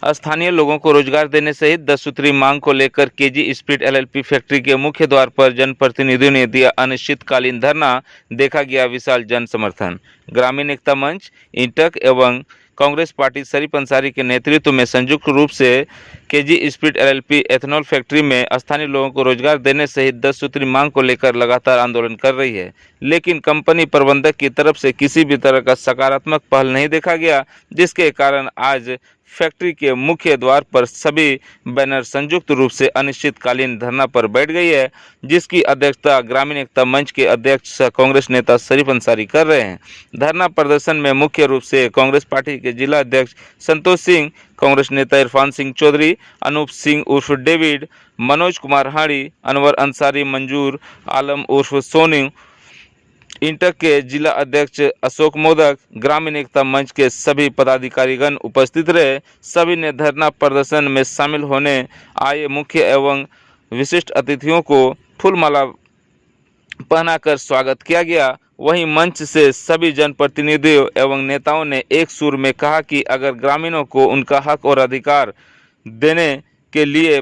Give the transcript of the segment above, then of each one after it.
स्थानीय लोगों को रोजगार देने सहित 10 सूत्री मांग को लेकर केजी स्पिरिट एलएलपी फैक्ट्री के मुख्य द्वार पर जनप्रतिनिधियों ने दिया अनिश्चितकालीन धरना। देखा गया विशाल जन समर्थन। ग्रामीण एकता मंच, इंटक एवं कांग्रेस पार्टी शरीफ अंसारी के नेतृत्व में संयुक्त रूप से KG spirit LLP ethanol factory में स्थानीय लोगों को रोजगार देने सहित 10 सूत्री मांग को लेकर लगातार आंदोलन कर रही है, लेकिन कंपनी प्रबंधक की तरफ से किसी भी तरह का सकारात्मक पहल नहीं देखा गया, जिसके कारण आज फैक्ट्री के मुख्य द्वार पर सभी बैनर संयुक्त रूप से अनिश्चितकालीन धरना पर बैठ गई है, जिसकी अध्यक्षता ग्रामीण एकता मंच के अध्यक्ष कांग्रेस नेता शरीफ अंसारी कर रहे हैं। धरना प्रदर्शन में मुख्य रूप से कांग्रेस पार्टी के जिला अध्यक्ष संतोष सिंह, कांग्रेस नेता इरफान सिंह चौधरी, अनूप सिंह उर्फ डेविड, मनोज कुमार हाड़ी, अनवर अंसारी, मंजूर आलम उर्फ सोनू, इंटक के जिला अध्यक्ष अशोक मोदक, ग्रामीण एकता मंच के सभी पदाधिकारीगण उपस्थित रहे। सभी ने धरना प्रदर्शन में शामिल होने आए मुख्य एवं विशिष्ट अतिथियों को फूलमाला पहनाकर स्वागत किया गया। वहीं मंच से सभी जनप्रतिनिधियों एवं नेताओं ने एक सुर में कहा कि अगर ग्रामीणों को उनका हक और अधिकार देने के लिए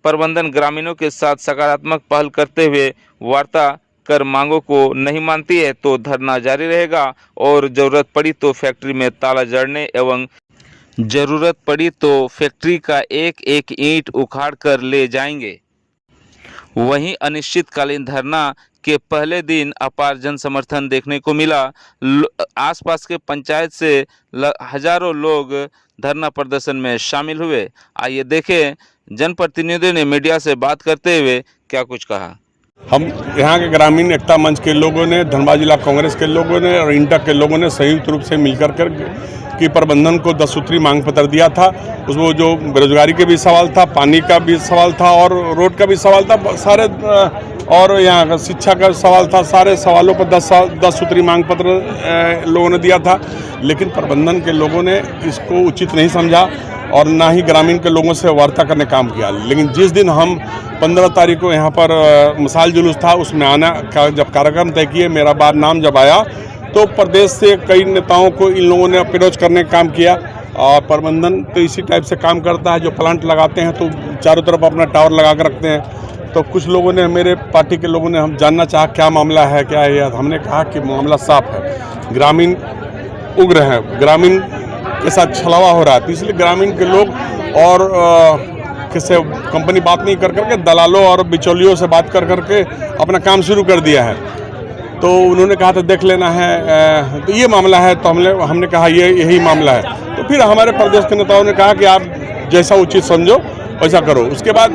प्रबंधन ग्रामीणों के साथ सकारात्मक पहल करते हुए वार्ता कर मांगों को नहीं मानती है तो धरना जारी रहेगा और जरूरत पड़ी तो फैक्ट्री में ताला जड़ने एवं जरूरत पड़ी तो फैक्ट्री का एक एक ईंट उखाड़ कर ले जाएंगे। वहीं अनिश्चितकालीन धरना के पहले दिन अपार जन समर्थन देखने को मिला। आसपास के पंचायत से हजारों लोग धरना प्रदर्शन में शामिल हुए। आइए देखें जनप्रतिनिधियों ने मीडिया से बात करते हुए क्या कुछ कहा। हम यहाँ के ग्रामीण एकता मंच के लोगों ने, धनबाद जिला कांग्रेस के लोगों ने और इंटक के लोगों ने संयुक्त रूप से मिलकर कि प्रबंधन को 10 सूत्री मांग पत्र दिया था। उसमें जो बेरोजगारी के भी सवाल था, पानी का भी सवाल था और रोड का भी सवाल था, सारे और यहाँ का शिक्षा का सवाल था। सारे सवालों पर 10 सूत्री मांग पत्र लोगों ने दिया था, लेकिन प्रबंधन के लोगों ने इसको उचित नहीं समझा और ना ही ग्रामीण के लोगों से वार्ता करने काम किया। लेकिन जिस दिन हम 15 तारीख को यहाँ पर मिसाल जुलूस था, उसमें आना का जब कार्यक्रम तय किए, मेरा बार नाम जब आया तो प्रदेश से कई नेताओं को इन लोगों ने अप्रोच करने का काम किया। और प्रबंधन तो इसी टाइप से काम करता है, जो प्लांट लगाते हैं तो चारों तरफ अपना टावर लगा कर रखते हैं। तो कुछ लोगों ने, मेरे पार्टी के लोगों ने हम जानना चाहा क्या मामला है, क्या है। हमने कहा कि मामला साफ है, ग्रामीण उग्र हैं, ग्रामीण के साथ छलावा हो रहा है, तो इसलिए ग्रामीण के लोग और किसी कंपनी बात नहीं कर करके दलालों और बिचौलियों से बात कर करके अपना काम शुरू कर दिया है। तो उन्होंने कहा था देख लेना है, तो ये मामला है। तो हमने कहा यही मामला है। तो फिर हमारे प्रदेश के नेताओं ने कहा कि आप जैसा उचित समझो वैसा करो। उसके बाद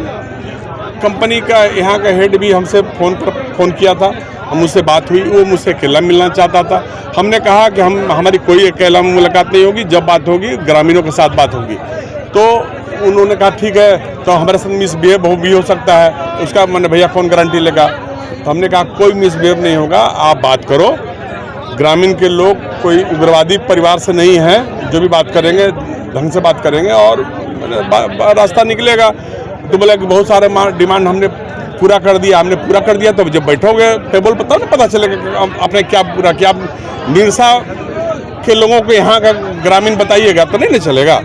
कंपनी का यहाँ का हेड भी हमसे फ़ोन किया था, हम उससे बात हुई, वो मुझसे अकेला मिलना चाहता था। हमने कहा कि हमारी कोई अकेला मुलाकात नहीं होगी, जब बात होगी ग्रामीणों के साथ बात होगी। तो उन्होंने कहा ठीक है, तो हमारे साथ मिसबिहेव भी हो सकता है, उसका मैंने भैया कौन गारंटी लेगा। तो हमने कहा कोई मिसबिहेव नहीं होगा, आप बात करो। ग्रामीण के लोग कोई उग्रवादी परिवार से नहीं हैं, जो भी बात करेंगे ढंग से बात करेंगे और रास्ता निकलेगा। तो बोला कि बहुत सारे डिमांड हमने पूरा कर दिया, तो जब बैठोगे टेबल पर तब ना पता चलेगा आपने क्या पूरा किया। निरसा के लोगों को यहाँ का ग्रामीण बताइएगा तो नहीं चलेगा।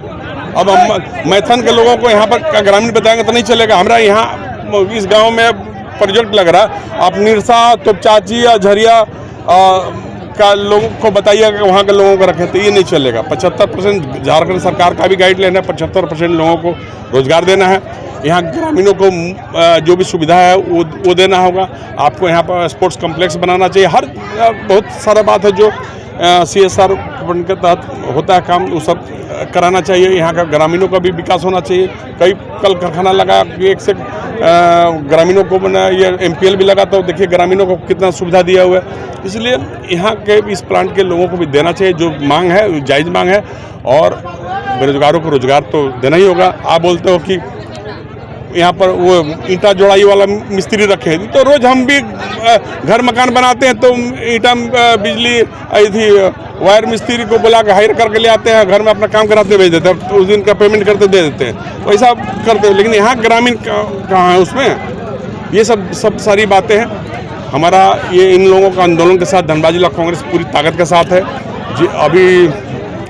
अब हम मैथन के लोगों को यहाँ पर ग्रामीण बताएंगे तो नहीं चलेगा। हमारा यहाँ इस गांव में प्रोजेक्ट लग रहा है, आप निरसा तो चाची या झरिया का लोगों को बताइए कि वहाँ के लोगों को रखें, तो ये नहीं चलेगा। 75% झारखंड सरकार का भी गाइडलाइन है, 75% लोगों को रोजगार देना है। यहाँ ग्रामीणों को जो भी सुविधा है वो देना होगा। आपको यहाँ पर स्पोर्ट्स कॉम्प्लेक्स बनाना चाहिए। हर बहुत सारा बात है जो CSR फंड के तहत होता है काम, वो सब कराना चाहिए। यहाँ का ग्रामीणों का भी विकास होना चाहिए। कई कल कारखाना लगा, एक से ग्रामीणों को ये MPL भी लगा, तो देखिए ग्रामीणों को कितना सुविधा दिया हुआ है। इसलिए यहाँ के इस प्लांट के लोगों को भी देना चाहिए, जो मांग है जायज़ मांग है, और बेरोजगारों को रोजगार तो देना ही होगा। आप बोलते हो कि यहाँ पर वो ईंटा जोड़ाई वाला मिस्त्री रखे, तो रोज हम भी घर मकान बनाते हैं तो ईंटा बिजली थी वायर मिस्त्री को बुला के हायर करके ले आते हैं, घर में अपना काम कराते भेज देते हैं, तो उस दिन का पेमेंट करते दे देते हैं, वैसा करते हैं। लेकिन यहाँ ग्रामीण कहाँ है उसमें? ये सब सारी बातें हैं। हमारा ये इन लोगों का आंदोलन के साथ धनबाद जिला कांग्रेस पूरी ताकत के साथ है जी।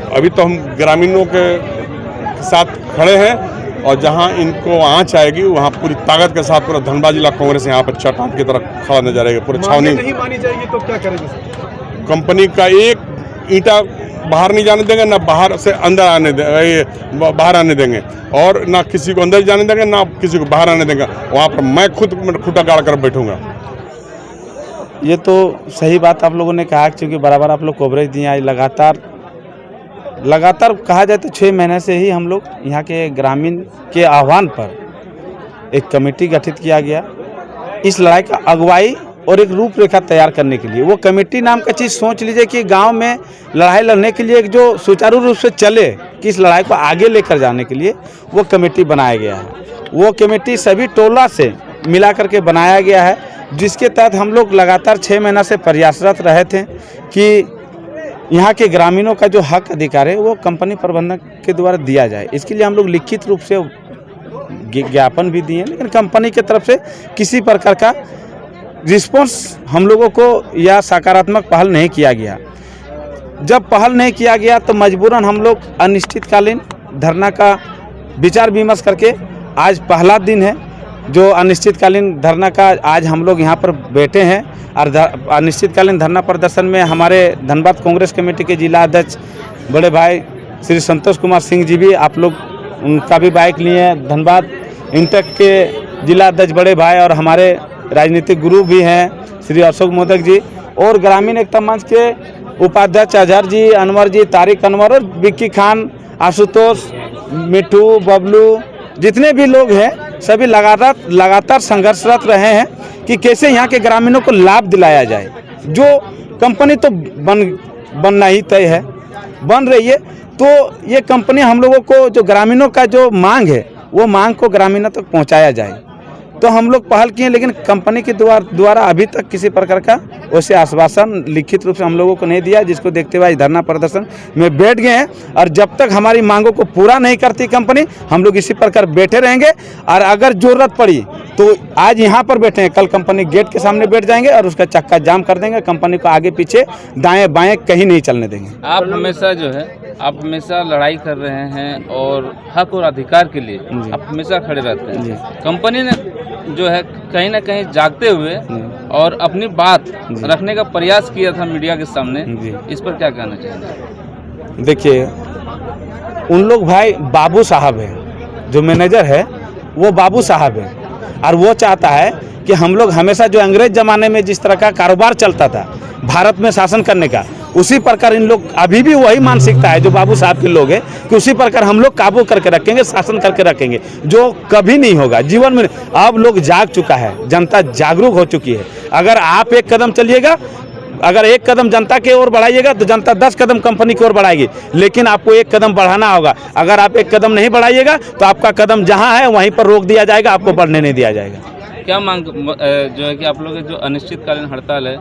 अभी तो हम ग्रामीणों के के साथ खड़े हैं और जहां इनको आँच आएगी वहां पूरी ताकत के साथ पूरा धनबाद जिला कांग्रेस यहाँ पर चट्टान की तरह खड़ा नजर आएगा। पूरे छावनी नहीं मानी जाएगी तो क्या करेंगे? कंपनी का एक ईंटा बाहर नहीं जाने देंगे, ना बाहर से अंदर आने देंगे, बाहर आने देंगे, और ना किसी को अंदर जाने देंगे, ना किसी को बाहर आने देंगे। वहाँ पर मैं खुद खूंटा गाड़ कर बैठूंगा। ये तो सही बात आप लोगों ने कहा, क्योंकि बराबर आप लोग कवरेज दिए। आज लगातार कहा जाए तो 6 महीने से ही हम लोग यहाँ के ग्रामीण के आह्वान पर एक कमेटी गठित किया गया इस लड़ाई का अगुवाई और एक रूपरेखा तैयार करने के लिए। वो कमेटी नाम का चीज़ सोच लीजिए कि गांव में लड़ाई लड़ने के लिए एक जो सुचारू रूप से चले कि इस लड़ाई को आगे लेकर जाने के लिए वो कमेटी बनाया गया है। वो कमेटी सभी टोला से मिला करके बनाया गया है, जिसके तहत हम लोग लगातार 6 महीना से प्रयासरत रहे थे कि यहाँ के ग्रामीणों का जो हक अधिकार है वो कंपनी प्रबंधक के द्वारा दिया जाए। इसके लिए हम लोग लिखित रूप से ज्ञापन भी दिए, लेकिन कंपनी की तरफ से किसी प्रकार का रिस्पॉन्स हम लोगों को या सकारात्मक पहल नहीं किया गया। जब पहल नहीं किया गया तो मजबूरन हम लोग अनिश्चितकालीन धरना का विचार विमर्श करके आज पहला दिन है जो अनिश्चितकालीन धरना का आज हम लोग यहाँ पर बैठे हैं। और अनिश्चितकालीन धरना प्रदर्शन में हमारे धनबाद कांग्रेस कमेटी के जिला अध्यक्ष बड़े भाई श्री संतोष कुमार सिंह जी भी, आप लोग उनका भी बाइक लिए हैं। धनबाद इंटक के जिला अध्यक्ष बड़े भाई और हमारे राजनीतिक गुरु भी हैं श्री अशोक मोदक जी, और ग्रामीण एकता मंच के उपाध्यक्ष अजहर जी, अनवर जी, तारिक अनवर और विक्की खान, आशुतोष, मिठू, बबलू, जितने भी लोग हैं सभी लगातार संघर्षरत रहे हैं कि कैसे यहाँ के ग्रामीणों को लाभ दिलाया जाए। जो कंपनी तो बनना ही तय है, बन रही है, तो ये कंपनी हम लोगों को जो ग्रामीणों का जो मांग है वो मांग को ग्रामीणों तक पहुँचाया जाए। तो हम लोग पहल किए, लेकिन कंपनी के द्वारा अभी तक किसी प्रकार का वैसे आश्वासन लिखित रूप से हम लोगों को नहीं दिया, जिसको देखते हुए धरना प्रदर्शन में बैठ गए हैं। और जब तक हमारी मांगों को पूरा नहीं करती कंपनी, हम लोग इसी प्रकार बैठे रहेंगे। और अगर जरूरत पड़ी तो आज यहाँ पर बैठे हैं, कल कंपनी गेट के सामने बैठ जाएंगे और उसका चक्का जाम कर देंगे। कंपनी को आगे पीछे दाएँ बाएँ कहीं नहीं चलने देंगे। आप हमेशा लड़ाई कर रहे हैं और हक और अधिकार के लिए आप हमेशा खड़े रहते हैं। कंपनी ने जो है कहीं ना कहीं जागते हुए और अपनी बात रखने का प्रयास किया था मीडिया के सामने, इस पर क्या कहना चाहिए? देखिए, उन लोग भाई बाबू साहब हैं, जो मैनेजर है वो बाबू साहब है, और वो चाहता है कि हम लोग हमेशा जो अंग्रेज ज़माने में जिस तरह का कारोबार चलता था भारत में शासन करने का, उसी प्रकार इन लोग अभी भी वही मानसिकता है जो बाबू साहब के लोग हैं कि उसी प्रकार हम लोग काबू करके रखेंगे, शासन करके रखेंगे, जो कभी नहीं होगा जीवन में। अब लोग जाग चुका है, जनता जागरूक हो चुकी है। अगर आप एक कदम चलिएगा, अगर एक कदम जनता की ओर बढ़ाइएगा तो जनता 10 कदम कंपनी की ओर बढ़ाएगी, लेकिन आपको एक कदम बढ़ाना होगा। अगर आप एक कदम नहीं बढ़ाइएगा तो आपका कदम जहाँ है वहीं पर रोक दिया जाएगा, आपको बढ़ने नहीं दिया जाएगा। क्या मांग जो है कि आप लोग जो अनिश्चितकालीन हड़ताल है,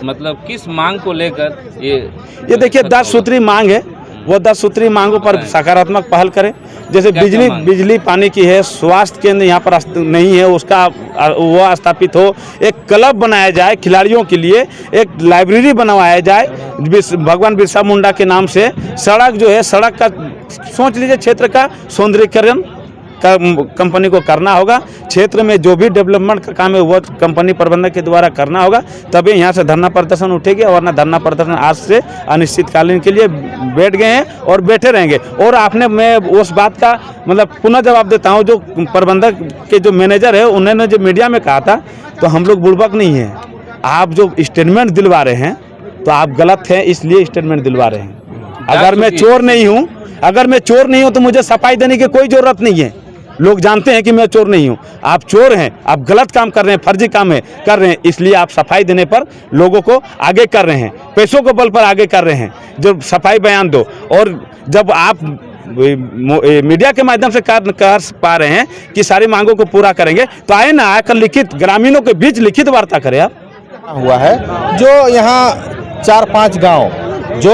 मतलब किस मांग को लेकर ये देखिए 10 सूत्री मांग है, वो 10 सूत्री मांगों पर सकारात्मक पहल करें। जैसे बिजली पानी की है, स्वास्थ्य केंद्र यहाँ पर नहीं है उसका वो स्थापित हो, एक क्लब बनाया जाए खिलाड़ियों के लिए, एक लाइब्रेरी बनवाया जाए भगवान बिरसा मुंडा के नाम से, सड़क जो है सड़क का सोच लीजिए क्षेत्र का सौंदर्यीकरण कंपनी को करना होगा। क्षेत्र में जो भी डेवलपमेंट का काम है वो कंपनी प्रबंधक के द्वारा करना होगा, तभी यहाँ से धरना प्रदर्शन उठेगी। वरना धरना प्रदर्शन आज से अनिश्चितकालीन के लिए बैठ गए हैं और बैठे रहेंगे। और आपने, मैं उस बात का मतलब पुनः जवाब देता हूँ, जो प्रबंधक के जो मैनेजर है उन्होंने जो मीडिया में कहा था, तो हम लोग बुड़बक नहीं है। आप जो स्टेटमेंट दिलवा रहे हैं तो आप गलत हैं, इसलिए स्टेटमेंट दिलवा रहे हैं। अगर मैं चोर नहीं हूँ तो मुझे सफाई देने की कोई जरूरत नहीं है। लोग जानते हैं कि मैं चोर नहीं हूं। आप चोर हैं, आप गलत काम कर रहे हैं, फर्जी काम कर रहे हैं, इसलिए आप सफाई देने पर लोगों को आगे कर रहे हैं, पैसों के बल पर आगे कर रहे हैं। जो सफाई बयान दो, और जब आप मीडिया के माध्यम से कर पा रहे हैं कि सारी मांगों को पूरा करेंगे, तो आए ना, आकर लिखित ग्रामीणों के बीच लिखित वार्ता करें। आप हुआ है जो यहाँ 4-5 गांव जो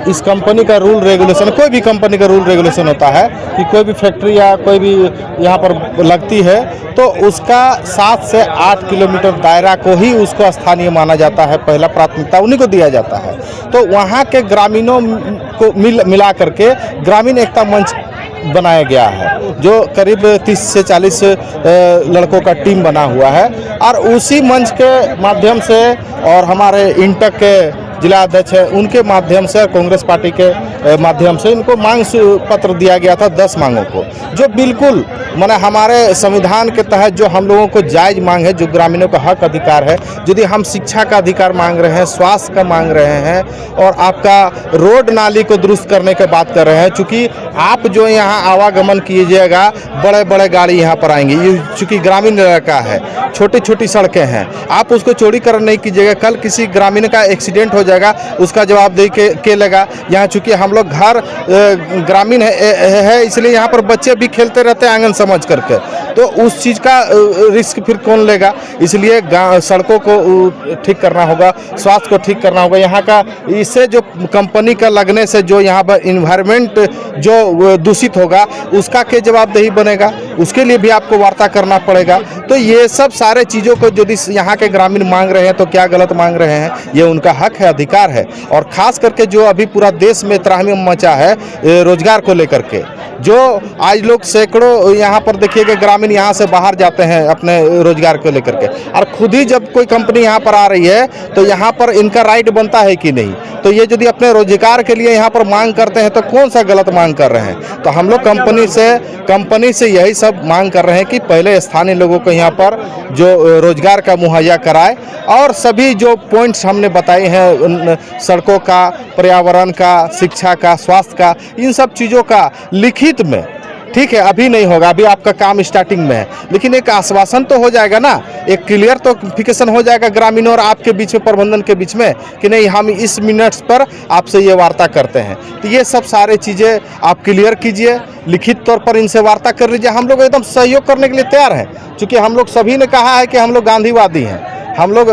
इस कंपनी का रूल रेगुलेशन, कोई भी कंपनी का रूल रेगुलेशन होता है कि कोई भी फैक्ट्री या कोई भी यहाँ पर लगती है तो उसका 7 से 8 किलोमीटर दायरा को ही उसको स्थानीय माना जाता है, पहला प्राथमिकता उन्हीं को दिया जाता है। तो वहाँ के ग्रामीणों को मिला करके ग्रामीण एकता मंच बनाया गया है, जो करीब 30 से 40 लड़कों का टीम बना हुआ है। और उसी मंच के माध्यम से और हमारे इंटक के जिला अध्यक्ष है उनके माध्यम से, कांग्रेस पार्टी के माध्यम से इनको मांग पत्र दिया गया था 10 मांगों को, जो बिल्कुल माने हमारे संविधान के तहत जो हम लोगों को जायज़ मांग है, जो ग्रामीणों का हक अधिकार है। यदि हम शिक्षा का अधिकार मांग रहे हैं, स्वास्थ्य का मांग रहे हैं और आपका रोड नाली को दुरुस्त करने की बात कर रहे हैं, चूँकि आप जो यहाँ आवागमन कीजिएगा, बड़े बड़े गाड़ी यहाँ पर आएंगी, ये चूँकि ग्रामीण इलाका है, छोटी छोटी सड़कें हैं, आप उसको चौड़ीकरण नहीं कीजिएगा, कल किसी ग्रामीण का एक्सीडेंट हो जाएगा, उसका जवाबदेही के लेगा। यहाँ चूँकि हम लोग घर ग्रामीण है इसलिए यहाँ पर बच्चे भी खेलते रहते हैं आंगन समझ करके, तो उस चीज़ का रिस्क फिर कौन लेगा। इसलिए सड़कों को ठीक करना होगा, स्वास्थ्य को ठीक करना होगा। यहाँ का इससे जो कंपनी का लगने से जो यहाँ पर इन्वायरमेंट जो दूषित होगा उसका क्या जवाबदेही बनेगा, उसके लिए भी आपको वार्ता करना पड़ेगा। तो ये सब सारे चीज़ों को यदि यहाँ के ग्रामीण मांग रहे हैं तो क्या गलत मांग रहे हैं, ये उनका हक है, अधिकार है। और ख़ास करके जो अभी पूरा देश में त्राही मचा है रोजगार को लेकर के, जो आज लोग सैकड़ों यहाँ पर देखिएगा ग्रामीण यहाँ से बाहर जाते हैं अपने रोजगार को लेकर के, और खुद ही जब कोई कंपनी यहाँ पर आ रही है तो यहाँ पर इनका राइट बनता है कि नहीं। तो ये यदि अपने रोजगार के लिए यहाँ पर मांग करते हैं तो कौन सा गलत मांग कर रहे हैं। तो हम लोग कंपनी से यही सब मांग कर रहे हैं कि पहले स्थानीय लोगों को यहाँ पर जो रोजगार का मुहैया कराए, और सभी जो पॉइंट्स हमने बताए हैं, सड़कों का, पर्यावरण का, शिक्षा का, स्वास्थ्य का, इन सब चीज़ों का लिखित में, ठीक है अभी नहीं होगा, अभी आपका काम स्टार्टिंग में है, लेकिन एक आश्वासन तो हो जाएगा ना, एक क्लियर तो फिकेशन हो जाएगा ग्रामीणों और आपके बीच में, प्रबंधन के बीच में, कि नहीं हम इस मिनट्स पर आपसे ये वार्ता करते हैं। तो ये सब सारे चीज़ें आप क्लियर कीजिए, लिखित तौर पर इनसे वार्ता कर लीजिए। हम लोग एकदम सहयोग करने के लिए तैयार हैं, क्योंकि हम लोग सभी ने कहा है कि हम लोग गांधीवादी हैं, हम लोग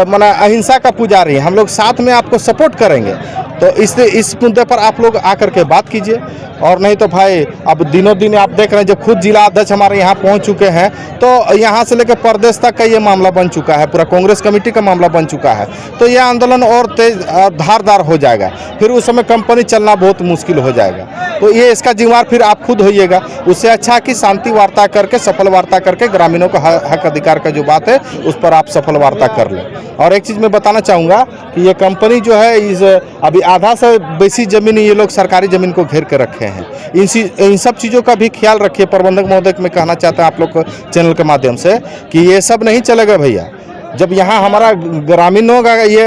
माना अहिंसा का पुजारी हैं, हम लोग साथ में आपको सपोर्ट करेंगे। तो इसलिए इस मुद्दे पर आप लोग आकर के बात कीजिए, और नहीं तो भाई अब दिनों दिन आप देख रहे हैं, जब खुद जिला अध्यक्ष हमारे यहाँ पहुँच चुके हैं तो यहाँ से लेकर प्रदेश तक का ये मामला बन चुका है, पूरा कांग्रेस कमेटी का मामला बन चुका है। तो यह आंदोलन और तेज धारदार हो जाएगा, फिर उस समय कंपनी चलना बहुत मुश्किल हो जाएगा। तो ये इसका जिम्मेवार फिर आप खुद होइएगा। उससे अच्छा कि शांति वार्ता करके, सफल वार्ता करके ग्रामीणों का हक अधिकार का जो बात है उस पर आप सफल वार्ता कर लें। और एक चीज़ मैं बताना चाहूँगा कि ये कंपनी जो है इस अभी आधा से बेसी जमीन ये लोग सरकारी ज़मीन को घेर के रखे हैं। इन सब चीज़ों का भी ख्याल रखिए। प्रबंधक महोदय को मैं कहना चाहता हूँ आप लोग को चैनल के माध्यम से कि ये सब नहीं चलेगा भैया। जब यहाँ हमारा ग्रामीणों का ये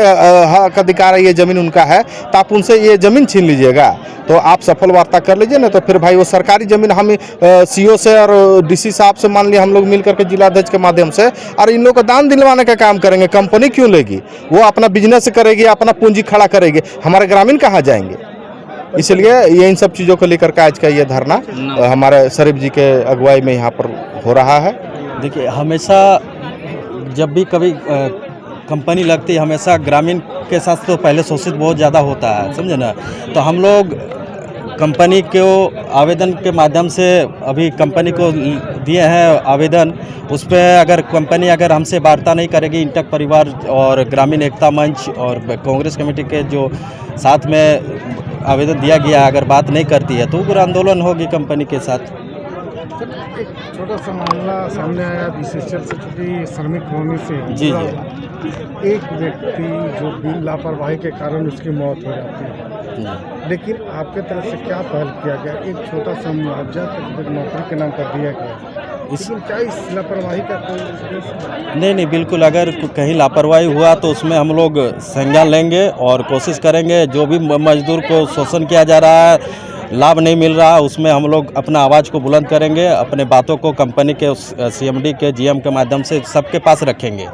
हक अधिकार है, ये ज़मीन उनका है, तो आप उनसे ये ज़मीन छीन लीजिएगा तो आप सफल वार्ता कर लीजिए ना। तो फिर भाई वो सरकारी ज़मीन हम सीओ से और डीसी साहब से मान लिया हम लोग मिल करके जिला अध्यक्ष के माध्यम से, और इन लोगों को दान दिलवाने का काम करेंगे। कंपनी क्यों लेगी, वो अपना बिजनेस करेगी, अपना पूंजी खड़ा करेगी, हमारे ग्रामीण कहाँ जाएंगे। इसलिए ये इन सब चीज़ों को लेकर के आज का ये धरना हमारे शरीफ जी के अगुवाई में यहाँ पर हो रहा है। देखिए, हमेशा जब भी कभी कंपनी लगती है, हमेशा ग्रामीण के साथ तो पहले शोषित बहुत ज़्यादा होता है, समझे ना। तो हम लोग कंपनी को आवेदन के माध्यम से अभी कंपनी को दिए हैं आवेदन। उस पर अगर कंपनी अगर हमसे वार्ता नहीं करेगी, इंटक परिवार और ग्रामीण एकता मंच और कांग्रेस कमेटी के जो साथ में आवेदन दिया गया, अगर बात नहीं करती है तो उग्र आंदोलन होगी कंपनी के साथ। एक छोटा सा मामला सामने आया विशेषकर से, चूँकि श्रमिक कॉलोनी से जी एक व्यक्ति जो बिल लापरवाही के कारण उसकी मौत हो जाती है, लेकिन आपके तरफ से क्या पहल किया गया? एक छोटा सा मुआवजा नौकरी के नाम पर दिया गया, लेकिन क्या इस लापरवाही का कोई नहीं, बिल्कुल। अगर कहीं लापरवाही हुआ तो उसमें हम लोग संज्ञान लेंगे और कोशिश करेंगे। जो भी मजदूर को शोषण किया जा रहा है, लाभ नहीं मिल रहा, उसमें हम लोग अपना आवाज़ को बुलंद करेंगे, अपने बातों को कंपनी के सीएमडी के जीएम के माध्यम से सबके पास रखेंगे।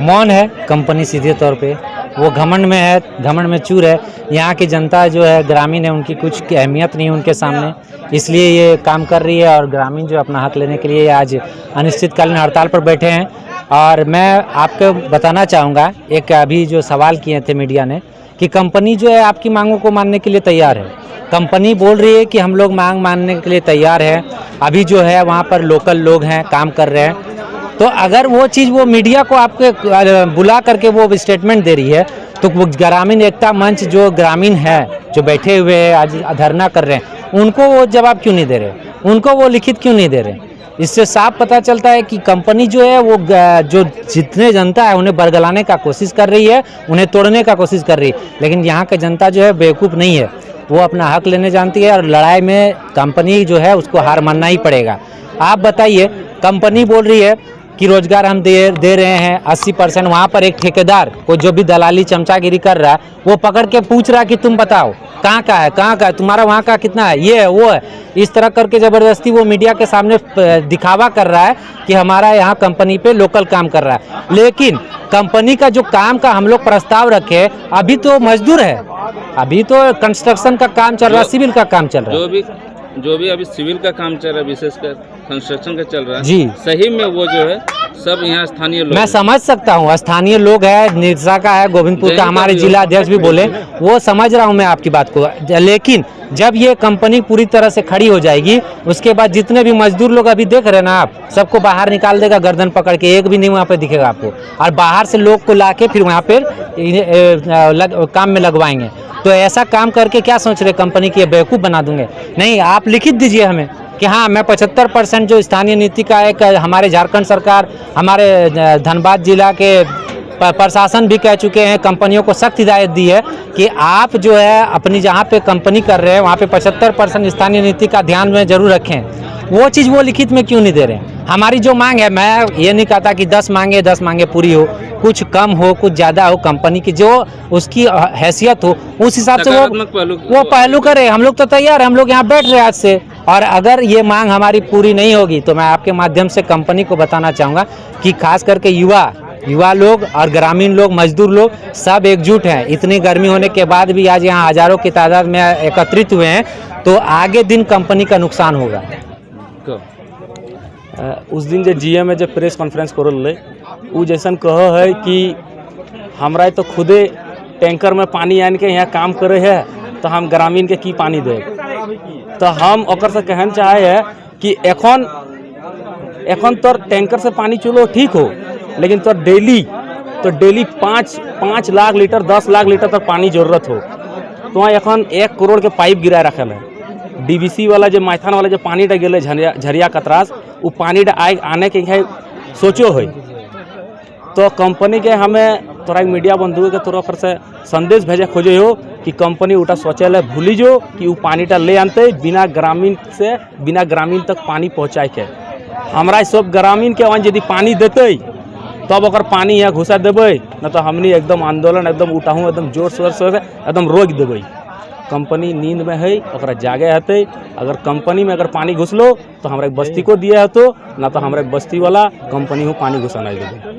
मौन है कंपनी, सीधे तौर पे वो घमंड में है, घमंड में चूर है। यहाँ की जनता जो है ग्रामीण है, उनकी कुछ की अहमियत नहीं है उनके सामने, इसलिए ये काम कर रही है। और ग्रामीण जो अपना हक लेने के लिए आज अनिश्चितकालीन हड़ताल पर बैठे हैं। और मैं आपको बताना चाहूँगा, एक अभी जो सवाल किए थे मीडिया ने कि कंपनी जो है आपकी मांगों को मानने के लिए तैयार है। कंपनी बोल रही है कि हम लोग मांग मानने के लिए तैयार है। अभी जो है वहाँ पर लोकल लोग हैं, काम कर रहे हैं। तो अगर वो चीज़ वो मीडिया को आपके बुला करके वो स्टेटमेंट दे रही है, तो वो ग्रामीण एकता मंच जो ग्रामीण है, जो बैठे हुए हैं आज धरना कर रहे हैं, उनको वो जवाब क्यों नहीं दे रहे, उनको वो लिखित क्यों नहीं दे रहे। इससे साफ पता चलता है कि कंपनी जो है वो जो जितने जनता है उन्हें बरगलाने का कोशिश कर रही है, उन्हें तोड़ने का कोशिश कर रही है। लेकिन यहाँ की जनता जो है बेवकूफ़ नहीं है, वो अपना हक लेने जानती है और लड़ाई में कंपनी जो है उसको हार मानना ही पड़ेगा। आप बताइए, कंपनी बोल रही है कि रोजगार हम दे रहे हैं 80%, वहाँ पर एक ठेकेदार को जो भी दलाली चमचागिरी कर रहा है वो पकड़ के पूछ रहा है कि तुम बताओ कहाँ का है, तुम्हारा वहाँ का कितना है, ये है वो है। इस तरह करके ज़बरदस्ती वो मीडिया के सामने दिखावा कर रहा है कि हमारा यहाँ कंपनी पे लोकल काम कर रहा है। लेकिन कंपनी का जो काम का हम लोग प्रस्ताव रखे, अभी तो मजदूर है, अभी तो कंस्ट्रक्शन का काम चल रहा है, सिविल का काम चल रहा है, जो भी अभी सिविल का काम चल रहा है, विशेषकर कंस्ट्रक्शन का चल रहा है जी, सही में वो जो है सब यहाँ स्थानीय लोग मैं समझ सकता हूँ, स्थानीय लोग है, निरसा का है, गोविंदपुर का हमारे जिला अध्यक्ष भी बोले, वो समझ रहा हूँ मैं आपकी बात को। लेकिन जब ये कंपनी पूरी तरह से खड़ी हो जाएगी, उसके बाद जितने भी मजदूर लोग अभी देख रहे हैं ना आप, सबको बाहर निकाल देगा गर्दन पकड़ के, एक भी नहीं वहाँ पे दिखेगा आपको, और बाहर से लोग को ला के फिर वहाँ पे काम में लगवाएंगे। तो ऐसा काम करके क्या सोच रहे कंपनी की बेवकूफ़ बना दूंगे? नहीं, आप लिखित दीजिए हमें कि हाँ, मैं 75% जो स्थानीय नीति का एक हमारे झारखंड सरकार, हमारे धनबाद जिला के प्रशासन भी कह चुके हैं, कंपनियों को सख्त हिदायत दी है कि आप जो है अपनी जहाँ पे कंपनी कर रहे हैं वहाँ पे 75% स्थानीय नीति का ध्यान में जरूर रखें। वो चीज़ वो लिखित में क्यों नहीं दे रहे हैं? हमारी जो मांग है, मैं ये नहीं कहता कि 10 मांगे पूरी हो, कुछ कम हो कुछ ज़्यादा हो, कंपनी की जो उसकी हैसियत हो उस हिसाब से वो पहलू करे। हम लोग तो तैयार हैं, हम लोग यहाँ बैठ रहे हैं आज से। और अगर ये मांग हमारी पूरी नहीं होगी तो मैं आपके माध्यम से कंपनी को बताना चाहूँगा कि खास करके युवा लोग और ग्रामीण लोग, मजदूर लोग सब एकजुट हैं। इतनी गर्मी होने के बाद भी आज यहाँ हज़ारों की तादाद में एकत्रित हुए हैं, तो आगे दिन कंपनी का नुकसान होगा। उस दिन जो जीएम जब प्रेस कॉन्फ्रेंस करल वो जैसन कह है कि हमरा तो खुदे टैंकर में पानी आन के यहाँ काम करे है, तो हम ग्रामीण के की पानी दे। तो हम ओकर से कहना चाहे है कि एखन तोर टैंकर से पानी चलो ठीक हो, लेकिन तो daily 5 lakh litre 10 lakh litre तक पानी जरूरत हो। तो वहाँ एखन 1 करोड़ के पाइप गिरा रखल है। डीवीसी वाला जो माइथान वाला जो पानी गए झरिया कतरास, वो पानी आने के सोचो है। तो कंपनी के हमें तोरा मीडिया बंधु के तोरा से संदेश भेजे खोजे हो कि कंपनी उटा सोचे भूली जो कि वो पानी ले आनते बिना ग्रामीण तक पानी पहुँचाए के। हमरा सब ग्रामीण के वहाँ यदि पानी देते तब अगर पानी यहाँ घुसा देवे, न तो हमनी एकदम आंदोलन एकदम उठाऊँ एकदम जोर शोर से एकदम रोक देवे। कंपनी नींद में है, ओकरा जागे हते। अगर कंपनी में अगर पानी घुसलो तो हमारे बस्ती को दिए हतो, ना तो हमारे बस्ती वाला कंपनी को पानी घुसाना देवे।